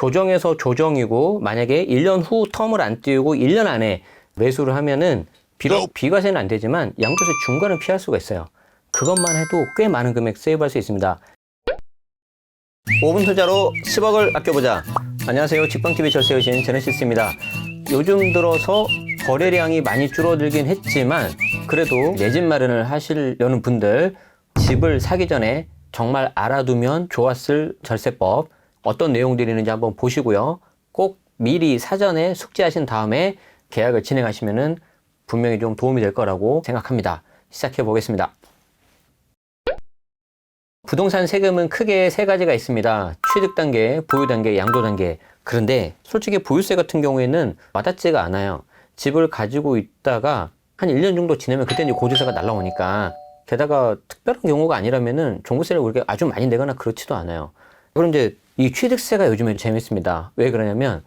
조정에서 조정이고 만약에 1년 후 텀을 안 띄우고 1년 안에 매수를 하면은 비록 비과세는 안 되지만 양도세 중과는 피할 수가 있어요. 그것만 해도 꽤 많은 금액 세이브할 수 있습니다. 5분 투자로 10억을 아껴보자. 안녕하세요. 직방TV 절세여신 제네시스입니다. 요즘 들어서 거래량이 많이 줄어들긴 했지만 그래도 내 집 마련을 하시려는 분들 집을 사기 전에 정말 알아두면 좋았을 절세법 어떤 내용들이 있는지 한번 보시고요. 꼭 미리 사전에 숙지하신 다음에 계약을 진행하시면은 분명히 좀 도움이 될 거라고 생각합니다. 시작해 보겠습니다. 부동산 세금은 크게 세 가지가 있습니다. 취득 단계, 보유 단계, 양도 단계. 그런데 솔직히 보유세 같은 경우에는 와닿지가 않아요. 집을 가지고 있다가 한 1년 정도 지나면 그때 이제 고지서가 날라오니까 게다가 특별한 경우가 아니라면은 종부세를 그렇게 아주 많이 내거나 그렇지도 않아요. 그럼 이제 이 취득세가 요즘에 재밌습니다. 왜 그러냐면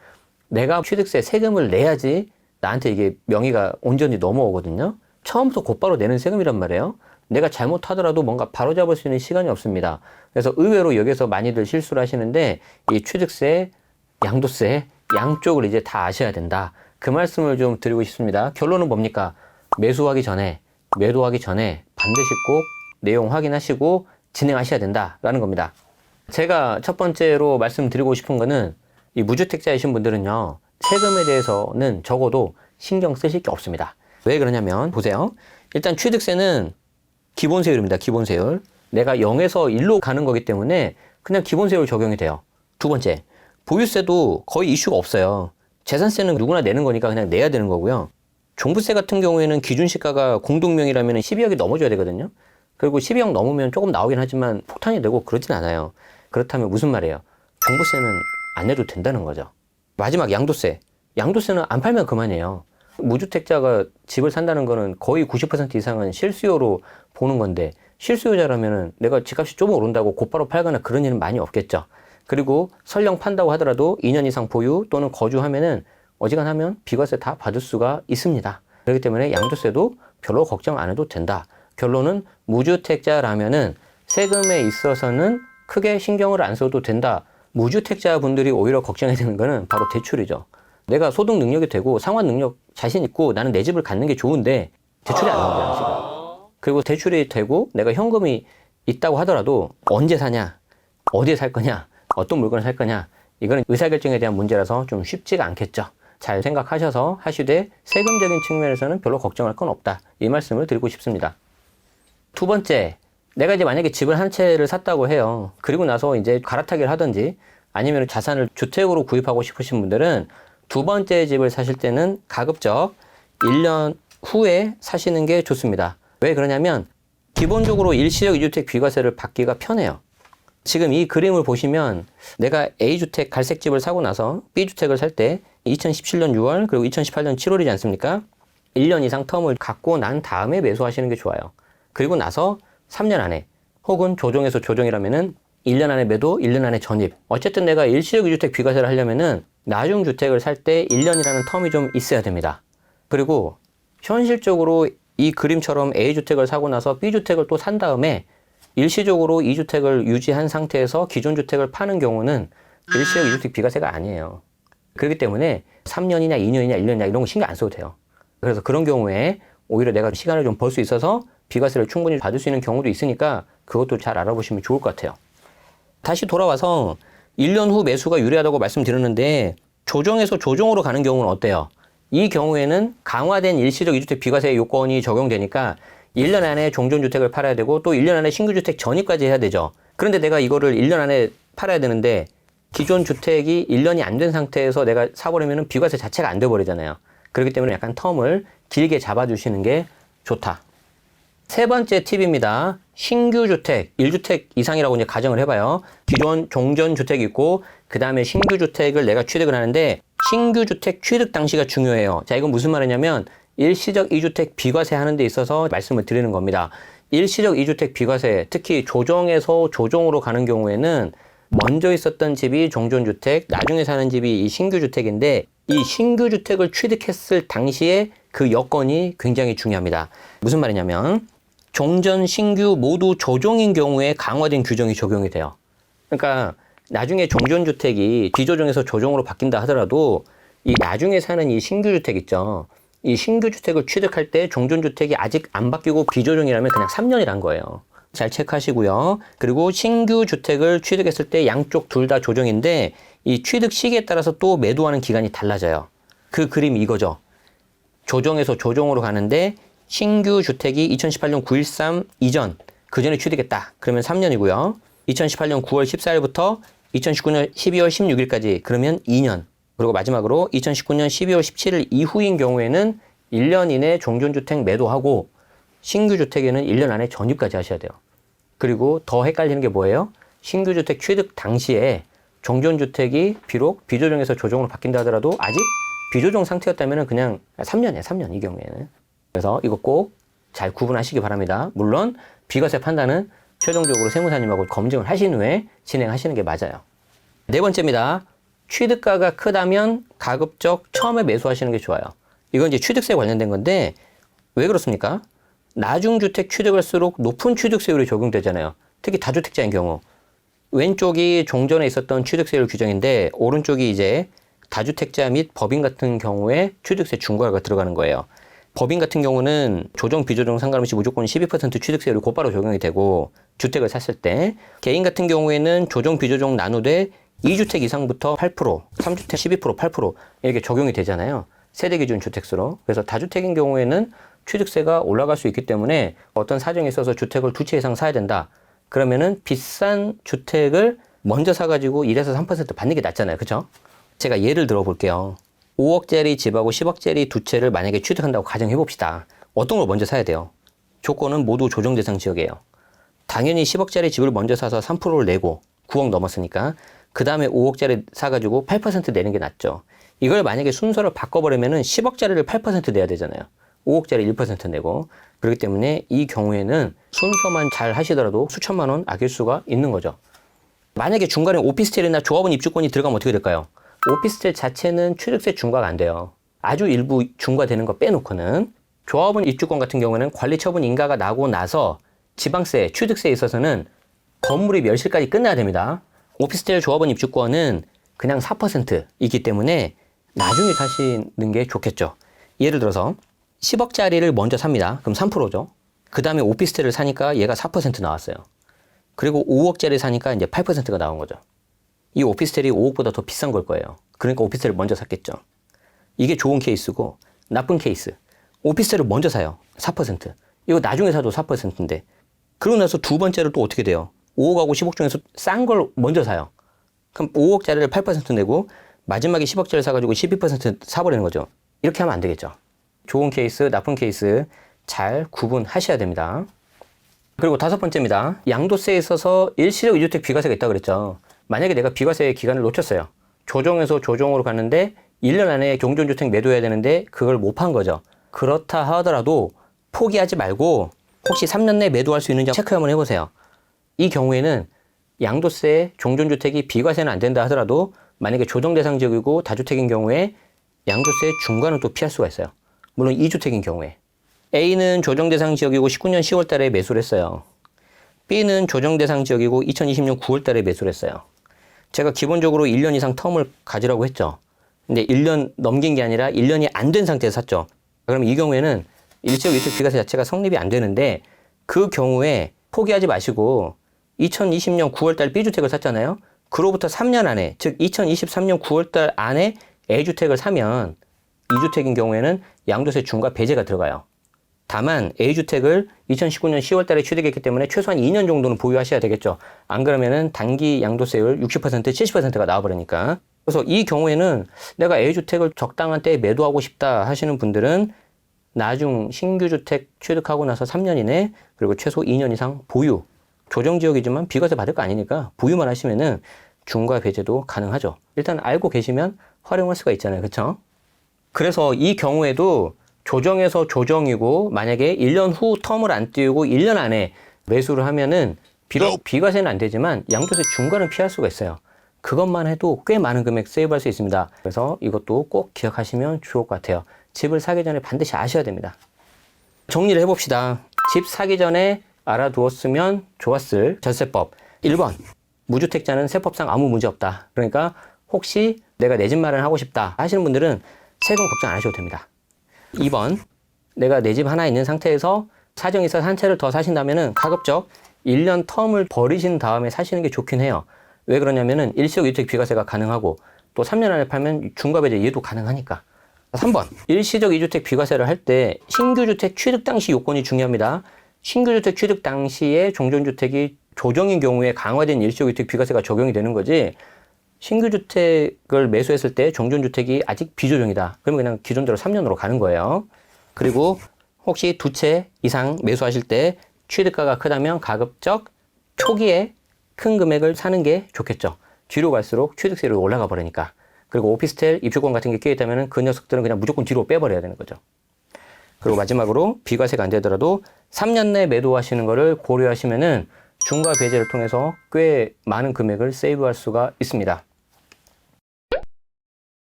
내가 취득세 세금을 내야지 나한테 이게 명의가 온전히 넘어오거든요. 처음부터 곧바로 내는 세금이란 말이에요. 내가 잘못하더라도 뭔가 바로잡을 수 있는 시간이 없습니다. 그래서 의외로 여기서 많이들 실수를 하시는데 이 취득세, 양도세 양쪽을 이제 다 아셔야 된다. 그 말씀을 좀 드리고 싶습니다. 결론은 뭡니까? 매수하기 전에, 매도하기 전에 반드시 꼭 내용 확인하시고 진행하셔야 된다라는 겁니다. 제가 첫 번째로 말씀드리고 싶은 거는 이 무주택자이신 분들은요. 세금에 대해서는 적어도 신경 쓰실 게 없습니다. 왜 그러냐면 보세요. 일단 취득세는 기본세율입니다. 기본세율. 내가 0에서 1로 가는 거기 때문에 그냥 기본세율 적용이 돼요. 두 번째, 보유세도 거의 이슈가 없어요. 재산세는 누구나 내는 거니까 그냥 내야 되는 거고요. 종부세 같은 경우에는 기준시가가 공동명의라면 12억이 넘어줘야 되거든요. 그리고 12억 넘으면 조금 나오긴 하지만 폭탄이 되고 그러진 않아요. 그렇다면 무슨 말이에요? 종부세는 안 내도 된다는 거죠. 마지막 양도세. 양도세는 안 팔면 그만이에요. 무주택자가 집을 산다는 거는 거의 90% 이상은 실수요로 보는 건데 실수요자라면은 내가 집값이 좀 오른다고 곧바로 팔거나 그런 일은 많이 없겠죠. 그리고 설령 판다고 하더라도 2년 이상 보유 또는 거주하면은 어지간하면 비과세 다 받을 수가 있습니다. 그렇기 때문에 양도세도 별로 걱정 안 해도 된다. 결론은 무주택자라면은 세금에 있어서는 크게 신경을 안 써도 된다. 무주택자 분들이 오히려 걱정해야 되는 거는 바로 대출이죠. 내가 소득 능력이 되고 상환 능력 자신 있고 나는 내 집을 갖는 게 좋은데 대출이 안 나오잖아요, 지금. 그리고 대출이 되고 내가 현금이 있다고 하더라도 언제 사냐, 어디에 살 거냐, 어떤 물건을 살 거냐, 이거는 의사결정에 대한 문제라서 좀 쉽지가 않겠죠. 잘 생각하셔서 하시되 세금적인 측면에서는 별로 걱정할 건 없다. 이 말씀을 드리고 싶습니다. 두 번째, 내가 이제 만약에 집을 한 채를 샀다고 해요. 그리고 나서 이제 갈아타기를 하든지 아니면 자산을 주택으로 구입하고 싶으신 분들은 두 번째 집을 사실 때는 가급적 1년 후에 사시는 게 좋습니다. 왜 그러냐면 기본적으로 일시적 2주택 비과세를 받기가 편해요. 지금 이 그림을 보시면 내가 A주택 갈색집을 사고 나서 B주택을 살 때 2017년 6월 그리고 2018년 7월이지 않습니까? 1년 이상 텀을 갖고 난 다음에 매수하시는 게 좋아요. 그리고 나서 3년 안에 혹은 조정에서 조정이라면은 1년 안에 매도, 1년 안에 전입. 어쨌든 내가 일시적 2주택 비과세를 하려면은 나중주택을 살 때 1년이라는 텀이 좀 있어야 됩니다. 그리고 현실적으로 이 그림처럼 A주택을 사고 나서 B주택을 또 산 다음에 일시적으로 2주택을 유지한 상태에서 기존 주택을 파는 경우는 일시적 2주택 비과세가 아니에요. 그렇기 때문에 3년이냐 2년이냐 1년이냐 이런 거 신경 안 써도 돼요. 그래서 그런 경우에 오히려 내가 시간을 좀 벌 수 있어서 비과세를 충분히 받을 수 있는 경우도 있으니까 그것도 잘 알아보시면 좋을 것 같아요. 다시 돌아와서 1년 후 매수가 유리하다고 말씀드렸는데 조정에서 조정으로 가는 경우는 어때요? 이 경우에는 강화된 일시적 2주택 비과세 요건이 적용되니까 1년 안에 종전주택을 팔아야 되고 또 1년 안에 신규주택 전입까지 해야 되죠. 그런데 내가 이거를 1년 안에 팔아야 되는데 기존 주택이 1년이 안 된 상태에서 내가 사버리면 비과세 자체가 안 돼버리잖아요. 그렇기 때문에 약간 텀을 길게 잡아주시는 게 좋다. 세 번째 팁입니다. 신규 주택, 1주택 이상이라고 이제 가정을 해봐요. 기존 종전주택이 있고 그 다음에 신규 주택을 내가 취득을 하는데 신규 주택 취득 당시가 중요해요. 자, 이건 무슨 말이냐면 일시적 2주택 비과세 하는 데 있어서 말씀을 드리는 겁니다. 일시적 2주택 비과세, 특히 조정에서 조정으로 가는 경우에는 먼저 있었던 집이 종전주택, 나중에 사는 집이 이 신규주택인데 이 신규주택을 취득했을 당시에 그 여건이 굉장히 중요합니다. 무슨 말이냐면 종전, 신규 모두 조정인 경우에 강화된 규정이 적용이 돼요. 그러니까 나중에 종전주택이 비조정에서 조정으로 바뀐다 하더라도 이 나중에 사는 이 신규주택 있죠. 이 신규주택을 취득할 때 종전주택이 아직 안 바뀌고 비조정이라면 그냥 3년이란 거예요. 잘 체크하시고요. 그리고 신규주택을 취득했을 때 양쪽 둘 다 조정인데 이 취득 시기에 따라서 또 매도하는 기간이 달라져요. 그 그림이 이거죠. 조정에서 조정으로 가는데 신규주택이 2018년 9.13 이전 그 전에 취득했다. 그러면 3년이고요. 2018년 9월 14일부터 2019년 12월 16일까지 그러면 2년. 그리고 마지막으로 2019년 12월 17일 이후인 경우에는 1년 이내 종전주택 매도하고 신규주택에는 1년 안에 전입까지 하셔야 돼요. 그리고 더 헷갈리는 게 뭐예요? 신규주택 취득 당시에 종전주택이 비록 비조정에서 조정으로 바뀐다 하더라도 아직 비조정 상태였다면 그냥 3년이에요. 3년 이 경우에는. 그래서 이거 꼭 잘 구분하시기 바랍니다. 물론 비과세 판단은 최종적으로 세무사님하고 검증을 하신 후에 진행하시는 게 맞아요. 네 번째입니다. 취득가가 크다면 가급적 처음에 매수하시는 게 좋아요. 이건 이제 취득세 관련된 건데 왜 그렇습니까? 나중주택 취득할수록 높은 취득세율이 적용되잖아요. 특히 다주택자인 경우. 왼쪽이 종전에 있었던 취득세율 규정인데 오른쪽이 이제 다주택자 및 법인 같은 경우에 취득세 중과가 들어가는 거예요. 법인 같은 경우는 조정 비조정 상관없이 무조건 12% 취득세율이 곧바로 적용이 되고 주택을 샀을 때 개인 같은 경우에는 조정 비조정 나누되 2주택 이상부터 8%, 3주택 12%, 8% 이렇게 적용이 되잖아요. 세대 기준 주택수로. 그래서 다주택인 경우에는 취득세가 올라갈 수 있기 때문에 어떤 사정에 있어서 주택을 2채 이상 사야 된다. 그러면은 비싼 주택을 먼저 사가지고 1에서 3% 받는 게 낫잖아요. 그쵸? 제가 예를 들어 볼게요. 5억짜리 집하고 10억짜리 두 채를 만약에 취득한다고 가정해 봅시다. 어떤 걸 먼저 사야 돼요? 조건은 모두 조정 대상 지역이에요. 당연히 10억짜리 집을 먼저 사서 3%를 내고 9억 넘었으니까 그 다음에 5억짜리 사가지고 8% 내는 게 낫죠. 이걸 만약에 순서를 바꿔버리면은 10억짜리를 8% 내야 되잖아요. 5억짜리 1% 내고. 그렇기 때문에 이 경우에는 순서만 잘 하시더라도 수천만 원 아낄 수가 있는 거죠. 만약에 중간에 오피스텔이나 조합원 입주권이 들어가면 어떻게 될까요? 오피스텔 자체는 취득세 중과가 안 돼요. 아주 일부 중과되는 거 빼놓고는. 조합원 입주권 같은 경우에는 관리처분 인가가 나고 나서 지방세, 취득세에 있어서는 건물이 멸실까지 끝나야 됩니다. 오피스텔 조합원 입주권은 그냥 4%이기 때문에 나중에 사시는 게 좋겠죠. 예를 들어서 10억짜리를 먼저 삽니다. 그럼 3%죠. 그 다음에 오피스텔을 사니까 얘가 4% 나왔어요. 그리고 5억짜리 사니까 이제 8%가 나온 거죠. 이 오피스텔이 5억보다 더 비싼 걸 거예요. 그러니까 오피스텔을 먼저 샀겠죠. 이게 좋은 케이스고 나쁜 케이스. 오피스텔을 먼저 사요. 4%. 이거 나중에 사도 4%인데. 그러고 나서 두 번째로 또 어떻게 돼요? 5억하고 10억 중에서 싼 걸 먼저 사요. 그럼 5억짜리를 8% 내고 마지막에 10억짜리 사가지고 12% 사버리는 거죠. 이렇게 하면 안 되겠죠. 좋은 케이스, 나쁜 케이스 잘 구분하셔야 됩니다. 그리고 다섯 번째입니다. 양도세에 있어서 일시적 2주택 비과세가 있다고 그랬죠. 만약에 내가 비과세의 기간을 놓쳤어요. 조정에서 조정으로 갔는데 1년 안에 종전주택 매도해야 되는데 그걸 못 판 거죠. 그렇다 하더라도 포기하지 말고 혹시 3년 내에 매도할 수 있는지 체크 한번 해보세요. 이 경우에는 양도세 종전주택이 비과세는 안 된다 하더라도 만약에 조정 대상 지역이고 다주택인 경우에 양도세 중과는 또 피할 수가 있어요. 물론 2주택인 경우에. A는 조정 대상 지역이고 19년 10월 달에 매수를 했어요. B는 조정 대상 지역이고 2020년 9월 달에 매수를 했어요. 제가 기본적으로 1년 이상 텀을 가지라고 했죠. 근데 1년 넘긴 게 아니라 1년이 안 된 상태에서 샀죠. 그럼 이 경우에는 일시적 2주택 비과세 자체가 성립이 안 되는데 그 경우에 포기하지 마시고 2020년 9월 달 B주택을 샀잖아요. 그로부터 3년 안에, 즉 2023년 9월 달 안에 A주택을 사면 2주택인 경우에는 양도세 중과 배제가 들어가요. 다만 A주택을 2019년 10월 달에 취득했기 때문에 최소한 2년 정도는 보유하셔야 되겠죠. 안 그러면은 단기 양도세율 60%, 70%가 나와버리니까. 그래서 이 경우에는 내가 A주택을 적당한 때에 매도하고 싶다 하시는 분들은 나중 신규주택 취득하고 나서 3년 이내 그리고 최소 2년 이상 보유. 조정지역이지만 비과세 받을 거 아니니까 보유만 하시면은 중과 배제도 가능하죠. 일단 알고 계시면 활용할 수가 있잖아요. 그렇죠? 그래서 이 경우에도 조정에서 조정이고 만약에 1년 후 텀을 안 띄우고 1년 안에 매수를 하면은 비록 비과세는 안 되지만 양도세 중과는 피할 수가 있어요. 그것만 해도 꽤 많은 금액 세이브할 수 있습니다. 그래서 이것도 꼭 기억하시면 좋을 것 같아요. 집을 사기 전에 반드시 아셔야 됩니다. 정리를 해봅시다. 집 사기 전에 알아두었으면 좋았을 절세법. 1번, 무주택자는 세법상 아무 문제 없다. 그러니까 혹시 내가 내 집 마련하고 싶다 하시는 분들은 세금 걱정 안 하셔도 됩니다. 2번, 내가 내 집 하나 있는 상태에서 사정이 있어서 한 채를 더 사신다면은 가급적 1년 텀을 버리신 다음에 사시는 게 좋긴 해요. 왜 그러냐면은 일시적 이주택 비과세가 가능하고 또 3년 안에 팔면 중과배제 이해도 가능하니까. 3번, 일시적 이주택 비과세를 할 때 신규주택 취득 당시 요건이 중요합니다. 신규주택 취득 당시에 종전주택이 조정인 경우에 강화된 일시적 이주택 비과세가 적용이 되는 거지, 신규주택을 매수했을 때 종전주택이 아직 비조정이다. 그러면 그냥 기존대로 3년으로 가는 거예요. 그리고 혹시 2채 이상 매수하실 때 취득가가 크다면 가급적 초기에 큰 금액을 사는 게 좋겠죠. 뒤로 갈수록 취득세율이 올라가 버리니까. 그리고 오피스텔 입주권 같은 게 끼어있다면 그 녀석들은 그냥 무조건 뒤로 빼버려야 되는 거죠. 그리고 마지막으로 비과세가 안 되더라도 3년 내 매도하시는 거를 고려하시면은 중과 배제를 통해서 꽤 많은 금액을 세이브할 수가 있습니다.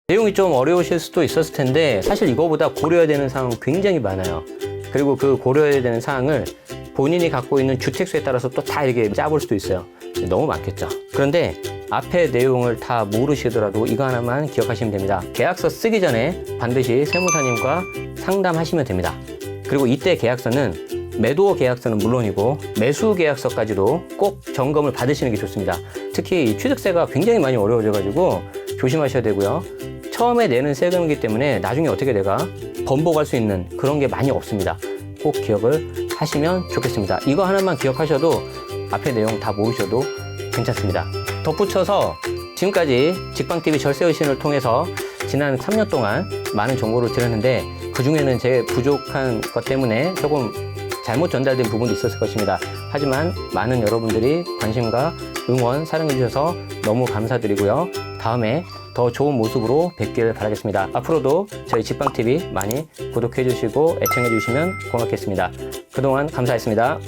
내용이 좀 어려우실 수도 있었을 텐데 사실 이거보다 고려해야 되는 사항은 굉장히 많아요. 그리고 그 고려해야 되는 사항을 본인이 갖고 있는 주택수에 따라서 또 다 이렇게 짜볼 수도 있어요. 너무 많겠죠. 그런데 앞에 내용을 다 모르시더라도 이거 하나만 기억하시면 됩니다. 계약서 쓰기 전에 반드시 세무사님과 상담하시면 됩니다. 그리고 이때 계약서는 매도 계약서는 물론이고 매수 계약서까지도 꼭 점검을 받으시는 게 좋습니다. 특히 이 취득세가 굉장히 많이 어려워져가지고 조심하셔야 되고요. 처음에 내는 세금이기 때문에 나중에 어떻게 내가 번복할 수 있는 그런 게 많이 없습니다. 꼭 기억을 하시면 좋겠습니다. 이거 하나만 기억하셔도 앞에 내용 다 모르셔도 괜찮습니다. 덧붙여서 지금까지 직방TV 절세의신을 통해서 지난 3년 동안 많은 정보를 드렸는데 그 중에는 제 부족한 것 때문에 조금 잘못 전달된 부분도 있었을 것입니다. 하지만 많은 여러분들이 관심과 응원, 사랑해 주셔서 너무 감사드리고요. 다음에 더 좋은 모습으로 뵙기를 바라겠습니다. 앞으로도 저희 직방TV 많이 구독해 주시고 애청해 주시면 고맙겠습니다. 그동안 감사했습니다.